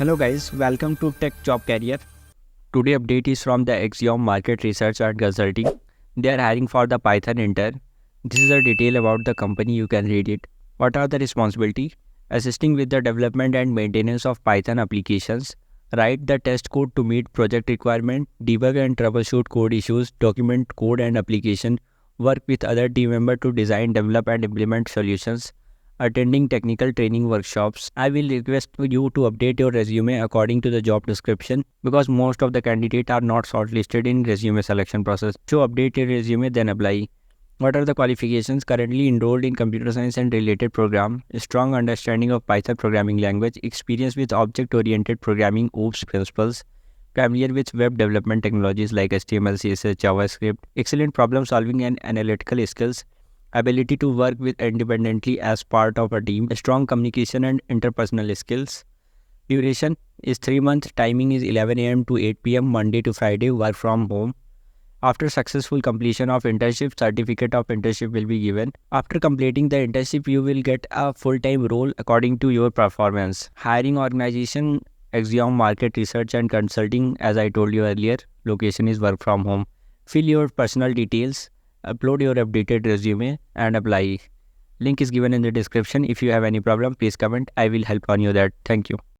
Hello guys, welcome to Tech Job Career. Today update is from the AXIOM Market Research and Consulting. They are hiring for the Python intern. This is a detail about the company, you can read it. What are the responsibility? Assisting with the development and maintenance of Python applications. Write the test code to meet project requirement. Debug and troubleshoot code issues. Document code and application. Work with other team members to design, develop and implement solutions. Attending technical training workshops. I will request you to update your resume according to the job description because most of the candidates are not shortlisted in resume selection process. So update your resume then apply. What are the qualifications? Currently enrolled in computer science and related program, strong understanding of Python programming language, experience with object-oriented programming OOPS principles, familiar with web development technologies like HTML, CSS, JavaScript, excellent problem solving and analytical skills, ability to work with independently as part of a team, strong communication and interpersonal skills. Duration is 3 months, timing is 11 a.m. to 8 p.m. Monday to Friday, work from home. After successful completion of internship, certificate of internship will be given. After completing the internship, you will get a full-time role according to your performance. Hiring organization, AXIOM Market Research and Consulting, as I told you earlier, location is work from home. Fill your personal details, upload your updated resume and apply. Link is given in the description. If you have any problem, please comment. I will help on you that. Thank you.